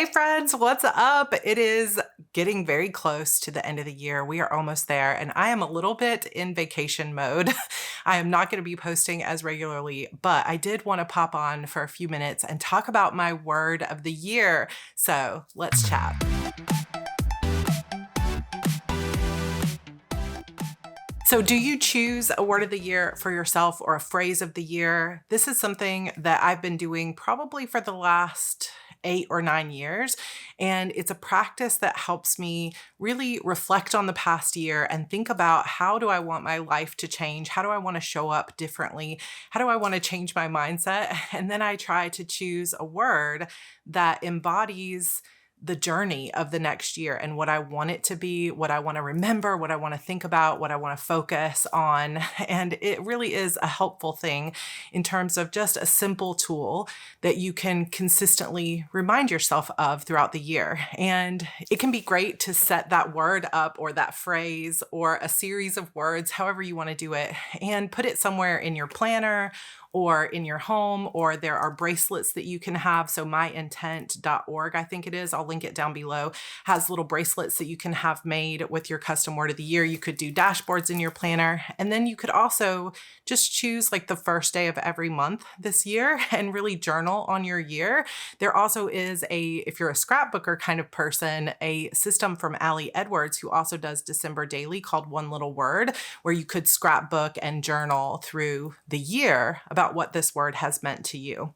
Hey friends, what's up? It is getting very close to the end of the year. We are almost there, and I am a little bit in vacation mode. I am not going to be posting as regularly, but I did want to pop on for a few minutes and talk about my word of the year. So let's chat. So, do you choose a word of the year for yourself or a phrase of the year? This is something that I've been doing probably for the last 8 or 9 years. And it's a practice that helps me really reflect on the past year and think about how do I want my life to change? How do I want to show up differently? How do I want to change my mindset? And then I try to choose a word that embodies the journey of the next year and what I want it to be, what I want to remember, what I want to think about, what I want to focus on. And it really is a helpful thing in terms of just a simple tool that you can consistently remind yourself of throughout the year. And it can be great to set that word up or that phrase or a series of words, however you want to do it, and put it somewhere in your planner or in your home, or there are bracelets that you can have. So myintent.org, I think it is, I'll link it down below, has little bracelets that you can have made with your custom word of the year. You could do dashboards in your planner. And then you could also just choose like the first day of every month this year and really journal on your year. There also is if you're a scrapbooker kind of person, a system from Allie Edwards, who also does December Daily, called One Little Word, where you could scrapbook and journal through the year about what this word has meant to you.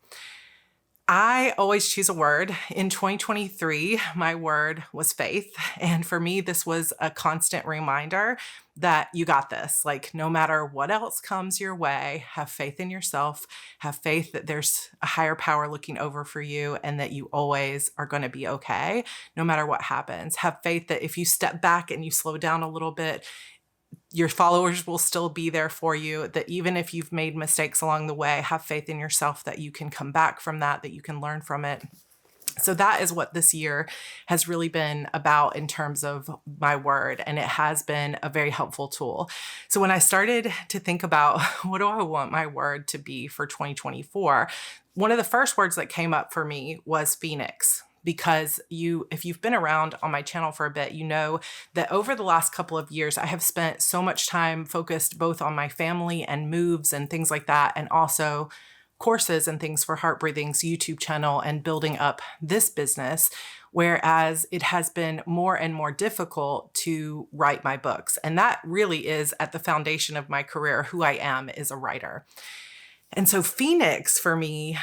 I always choose a word. In 2023, my word was faith. And for me, this was a constant reminder that you got this. Like, no matter what else comes your way, have faith in yourself, have faith that there's a higher power looking over for you and that you always are going to be okay, no matter what happens. Have faith that if you step back and you slow down a little bit, your followers will still be there for you, that even if you've made mistakes along the way, have faith in yourself that you can come back from that you can learn from it. So that is what this year has really been about in terms of my word, and it has been a very helpful tool. So when I started to think about what do I want my word to be for 2024, one of the first words that came up for me was Phoenix. Because if you've been around on my channel for a bit, you know that over the last couple of years, I have spent so much time focused both on my family and moves and things like that, and also courses and things for Heart Breathing's YouTube channel and building up this business, whereas it has been more and more difficult to write my books. And that really is at the foundation of my career. Who I am is a writer. And so Phoenix for me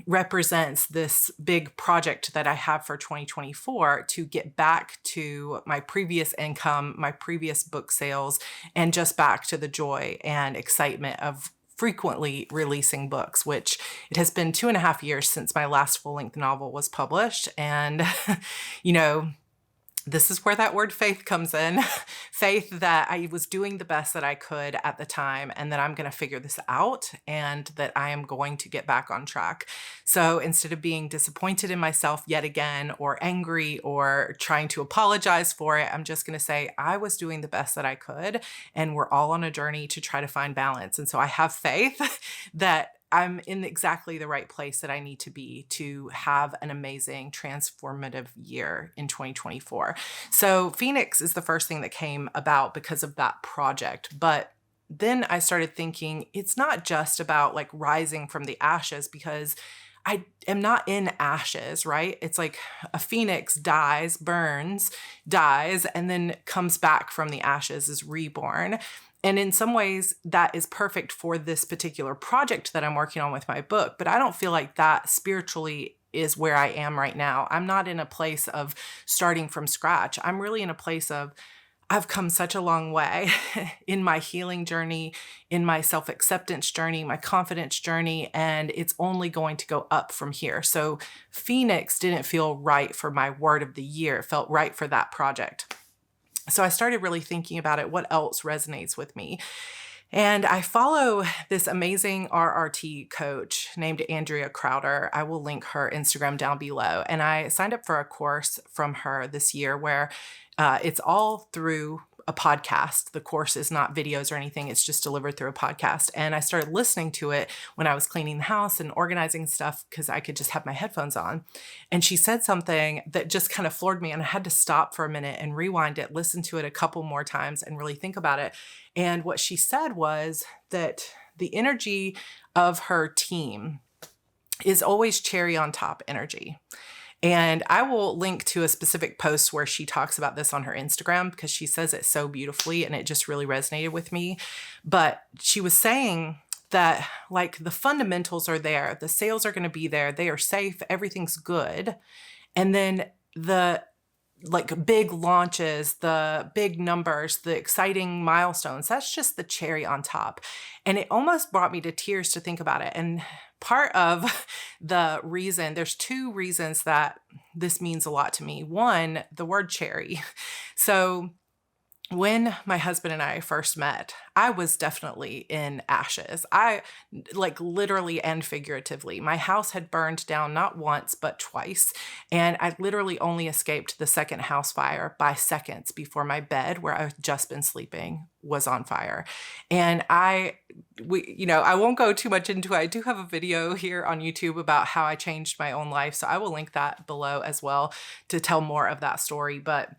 represents this big project that I have for 2024 to get back to my previous income, my previous book sales, and just back to the joy and excitement of frequently releasing books, which it has been 2.5 years since my last full-length novel was published. And, this is where that word faith comes in. Faith that I was doing the best that I could at the time, and that I'm going to figure this out, and that I am going to get back on track. So instead of being disappointed in myself yet again, or angry, or trying to apologize for it, I'm just going to say I was doing the best that I could, and we're all on a journey to try to find balance. And so I have faith that I'm in exactly the right place that I need to be to have an amazing transformative year in 2024. So Phoenix is the first thing that came about because of that project. But then I started thinking it's not just about like rising from the ashes, because I am not in ashes, right? It's like a phoenix dies, burns, dies, and then comes back from the ashes, is reborn. And in some ways, that is perfect for this particular project that I'm working on with my book. But I don't feel like that spiritually is where I am right now. I'm not in a place of starting from scratch. I'm really in a place of I've come such a long way in my healing journey, in my self-acceptance journey, my confidence journey, and it's only going to go up from here. So Phoenix didn't feel right for my word of the year. It felt right for that project. So I started really thinking about it. What else resonates with me? And I follow this amazing RRT coach named Andrea Crowder. I will link her Instagram down below. And I signed up for a course from her this year where it's all through a podcast. The course is not videos or anything. It's just delivered through a podcast. And I started listening to it when I was cleaning the house and organizing stuff because I could just have my headphones on. And she said something that just kind of floored me. And I had to stop for a minute and rewind it, listen to it a couple more times and really think about it. And what she said was that the energy of her team is always cherry on top energy. And I will link to a specific post where she talks about this on her Instagram because she says it so beautifully and it just really resonated with me. But she was saying that like the fundamentals are there, the sales are going to be there, they are safe, everything's good. And then the like big launches, the big numbers, the exciting milestones, that's just the cherry on top. And it almost brought me to tears to think about it. And part of the reason, there's two reasons that this means a lot to me. One, the word cherry. So when my husband and I first met, I was definitely in ashes. I like literally and figuratively. My house had burned down not once, but twice. And I literally only escaped the second house fire by seconds before my bed, where I've just been sleeping, was on fire. And I won't go too much into it. I do have a video here on YouTube about how I changed my own life. So I will link that below as well to tell more of that story. But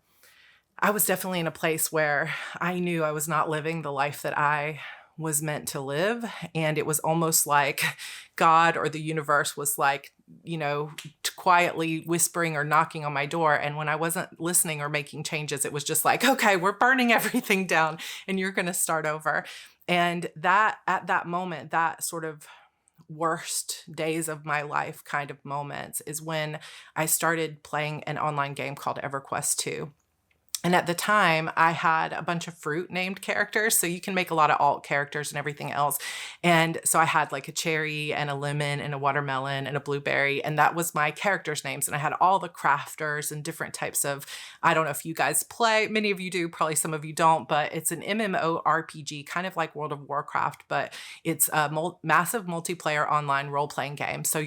I was definitely in a place where I knew I was not living the life that I was meant to live. And it was almost like God or the universe was like, quietly whispering or knocking on my door. And when I wasn't listening or making changes, it was just like, okay, we're burning everything down and you're going to start over. And that at that moment, that sort of worst days of my life kind of moments is when I started playing an online game called EverQuest 2. And at the time, I had a bunch of fruit named characters. So you can make a lot of alt characters and everything else. And so I had like a cherry and a lemon and a watermelon and a blueberry. And that was my characters' names. And I had all the crafters and different types of, I don't know if you guys play, many of you do, probably some of you don't, but it's an MMORPG, kind of like World of Warcraft, but it's a massive multiplayer online role-playing game. So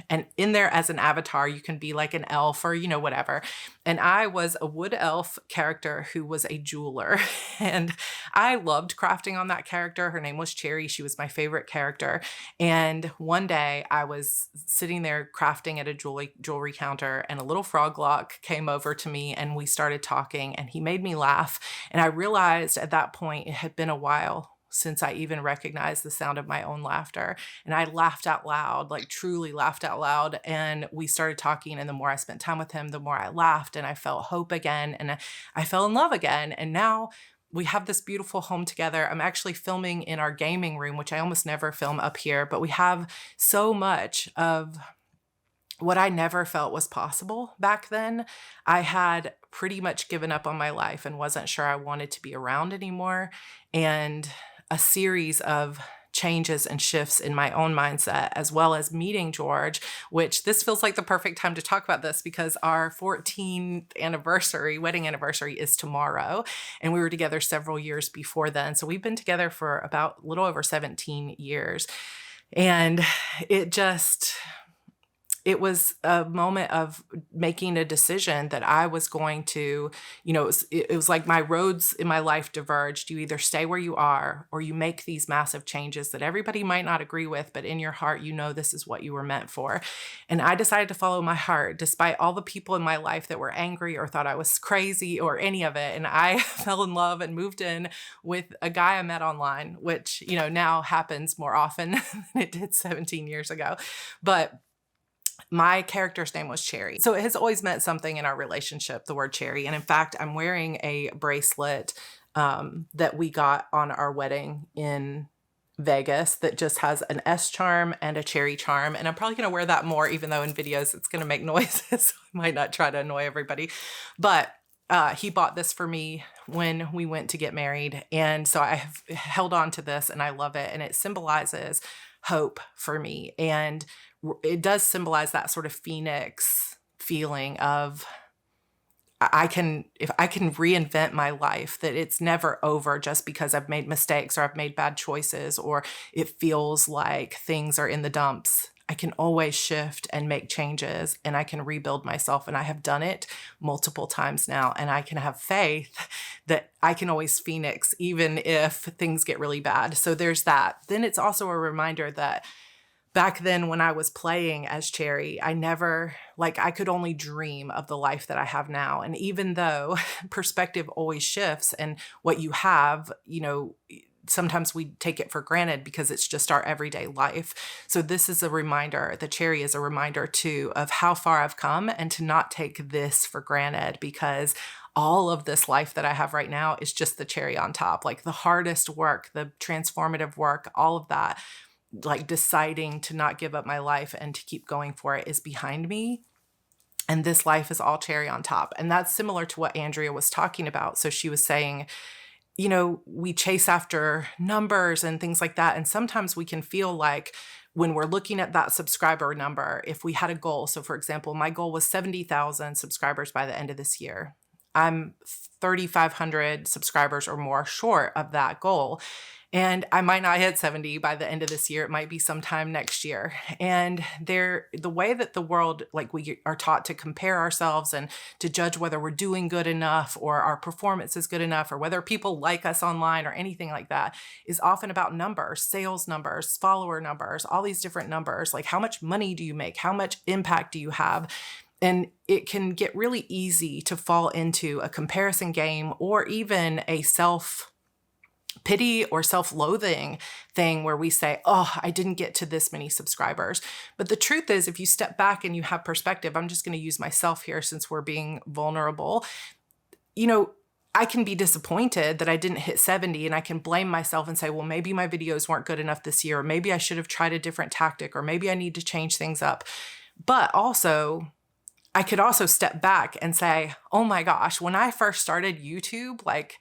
and in there as an avatar, you can be like an elf or, whatever. And I was a wood elf character who was a jeweler. And I loved crafting on that character. Her name was Cherry. She was my favorite character. And one day I was sitting there crafting at a jewelry counter, and a little frog lock came over to me and we started talking, and he made me laugh. And I realized at that point it had been a while since I even recognized the sound of my own laughter. And I laughed out loud, like truly laughed out loud. And we started talking. And the more I spent time with him, the more I laughed, and I felt hope again. And I fell in love again. And now we have this beautiful home together. I'm actually filming in our gaming room, which I almost never film up here, but we have so much of what I never felt was possible back then. I had pretty much given up on my life and wasn't sure I wanted to be around anymore. And a series of changes and shifts in my own mindset, as well as meeting George, which this feels like the perfect time to talk about this because our 14th wedding anniversary is tomorrow. And we were together several years before then. So we've been together for about a little over 17 years. And it was a moment of making a decision that I was going to, it was like my roads in my life diverged. You either stay where you are or you make these massive changes that everybody might not agree with, but in your heart, this is what you were meant for. And I decided to follow my heart despite all the people in my life that were angry or thought I was crazy or any of it. And I fell in love and moved in with a guy I met online, which, now happens more often than it did 17 years ago. But my character's name was Cherry. So it has always meant something in our relationship, the word cherry. And in fact, I'm wearing a bracelet that we got on our wedding in Vegas that just has an S charm and a cherry charm. And I'm probably going to wear that more, even though in videos it's going to make noises. So I might not try to annoy everybody. But he bought this for me when we went to get married. And so I have held on to this and I love it. And it symbolizes hope for me. And it does symbolize that sort of phoenix feeling of if I can reinvent my life, that it's never over just because I've made mistakes or I've made bad choices or it feels like things are in the dumps. I can always shift and make changes, and I can rebuild myself. And I have done it multiple times now. And I can have faith that I can always phoenix, even if things get really bad. So there's that. Then it's also a reminder that back then when I was playing as Cherry, I could only dream of the life that I have now. And even though perspective always shifts, and what you have, sometimes we take it for granted because it's just our everyday life. So this is a reminder, the Cherry is a reminder too, of how far I've come, and to not take this for granted, because all of this life that I have right now is just the cherry on top. Like the hardest work, the transformative work, all of that, like deciding to not give up my life and to keep going for it, is behind me. And this life is all cherry on top. And that's similar to what Andrea was talking about. So she was saying, we chase after numbers and things like that. And sometimes we can feel like when we're looking at that subscriber number, if we had a goal. So for example, my goal was 70,000 subscribers by the end of this year. I'm 3,500 subscribers or more short of that goal. And I might not hit 70 by the end of this year. It might be sometime next year. And the way that the world, like we are taught to compare ourselves and to judge whether we're doing good enough or our performance is good enough or whether people like us online or anything like that, is often about numbers, sales numbers, follower numbers, all these different numbers. Like how much money do you make? How much impact do you have? And it can get really easy to fall into a comparison game, or even a self-pity or self-loathing thing where we say, oh, I didn't get to this many subscribers. But the truth is, if you step back and you have perspective, I'm just going to use myself here since we're being vulnerable. I can be disappointed that I didn't hit 70, and I can blame myself and say, well, maybe my videos weren't good enough this year, or maybe I should have tried a different tactic, or maybe I need to change things up. But also, I could also step back and say, oh my gosh, when I first started YouTube, like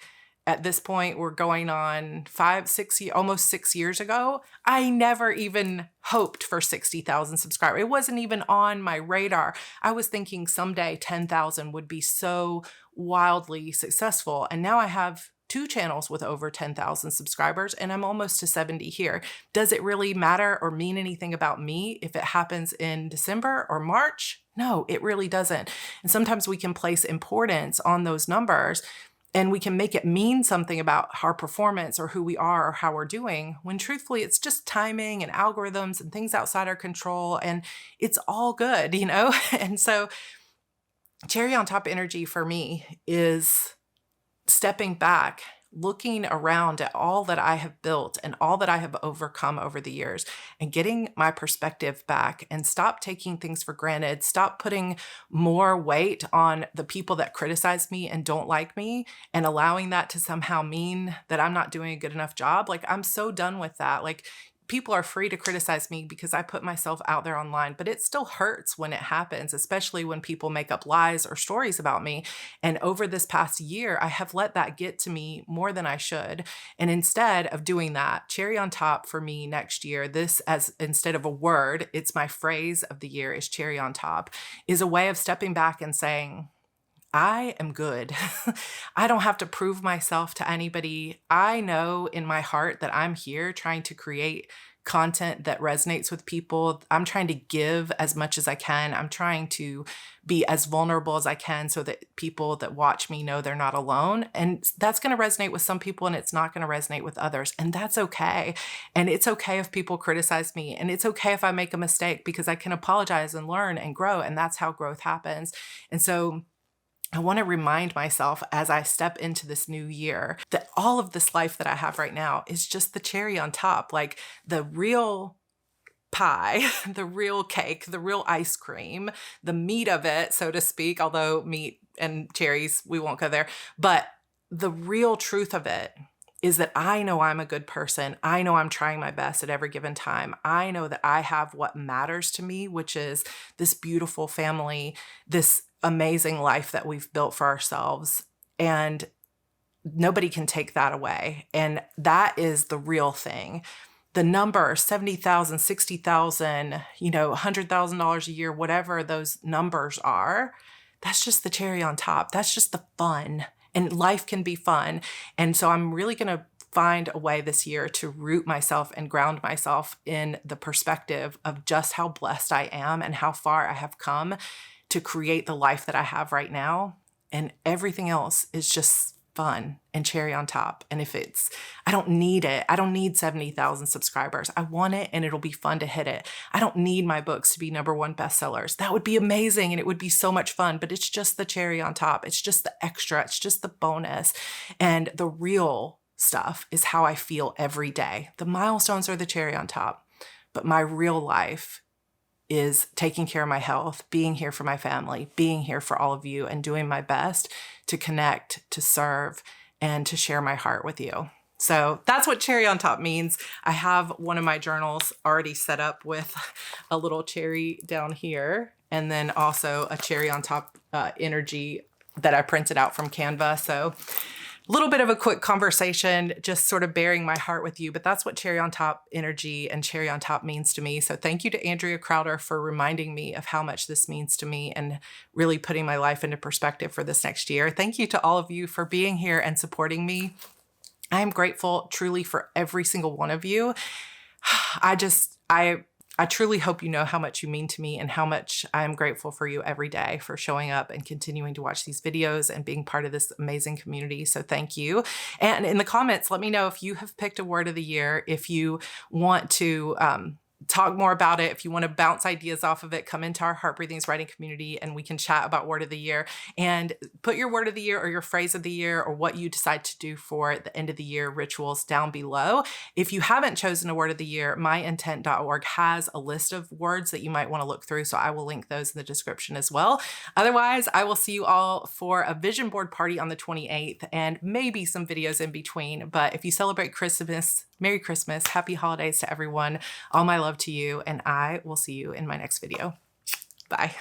at this point, we're going on 5-6 almost 6 years ago, I never even hoped for 60,000 subscribers. It wasn't even on my radar. I was thinking someday 10,000 would be so wildly successful. And now I have 2 channels with over 10,000 subscribers, and I'm almost to 70 here. Does it really matter or mean anything about me if it happens in December or March? No, it really doesn't. And sometimes we can place importance on those numbers, and we can make it mean something about our performance or who we are or how we're doing, when truthfully, it's just timing and algorithms and things outside our control, and it's all good, And so cherry on top energy for me is stepping back, looking around at all that I have built and all that I have overcome over the years, and getting my perspective back, and stop taking things for granted, stop putting more weight on the people that criticize me and don't like me, and allowing that to somehow mean that I'm not doing a good enough job. Like, I'm so done with that. Like, people are free to criticize me because I put myself out there online, but it still hurts when it happens, especially when people make up lies or stories about me. And over this past year, I have let that get to me more than I should. And instead of doing that, cherry on top for me next year, instead of a word, it's my phrase of the year, is cherry on top, is a way of stepping back and saying, I am good. I don't have to prove myself to anybody. I know in my heart that I'm here trying to create content that resonates with people. I'm trying to give as much as I can. I'm trying to be as vulnerable as I can so that people that watch me know they're not alone. And that's going to resonate with some people, and it's not going to resonate with others. And that's okay. And it's okay if people criticize me. And it's okay if I make a mistake, because I can apologize and learn and grow. And that's how growth happens. And so I want to remind myself as I step into this new year that all of this life that I have right now is just the cherry on top, like the real pie, the real cake, the real ice cream, the meat of it, so to speak, although meat and cherries, we won't go there. But the real truth of it is that I know I'm a good person. I know I'm trying my best at every given time. I know that I have what matters to me, which is this beautiful family, this amazing life that we've built for ourselves. And nobody can take that away. And that is the real thing. The number 70,000, 60,000, $100,000 a year, whatever those numbers are, that's just the cherry on top. That's just the fun. And life can be fun. And so I'm really going to find a way this year to root myself and ground myself in the perspective of just how blessed I am and how far I have come to create the life that I have right now. And everything else is just fun and cherry on top. And I don't need it. I don't need 70,000 subscribers. I want it and it'll be fun to hit it. I don't need my books to be #1 bestsellers. That would be amazing and it would be so much fun, but it's just the cherry on top. It's just the extra. It's just the bonus. And the real stuff is how I feel every day. The milestones are the cherry on top, but my real life is taking care of my health, being here for my family, being here for all of you, and doing my best to connect, to serve, and to share my heart with you. So that's what cherry on top means. I have one of my journals already set up with a little cherry down here, and then also a cherry on top energy that I printed out from Canva. So a little bit of a quick conversation, just sort of bearing my heart with you, but that's what cherry on top energy and cherry on top means to me. So thank you to Andrea Crowder for reminding me of how much this means to me and really putting my life into perspective for this next year. Thank you to all of you for being here and supporting me. I am grateful truly for every single one of you. I truly hope you know how much you mean to me and how much I am grateful for you every day for showing up and continuing to watch these videos and being part of this amazing community. So thank you. And in the comments, let me know if you have picked a word of the year, if you want to talk more about it, if you want to bounce ideas off of it, come into our Heart Breathings writing community and we can chat about word of the year, and put your word of the year or your phrase of the year or what you decide to do for the end of the year rituals down below. If you haven't chosen a word of the year, myintent.org has a list of words that you might want to look through. So I will link those in the description as well. Otherwise, I will see you all for a vision board party on the 28th and maybe some videos in between. But if you celebrate Christmas, Merry Christmas, happy holidays to everyone. All my love to you, and I will see you in my next video. Bye.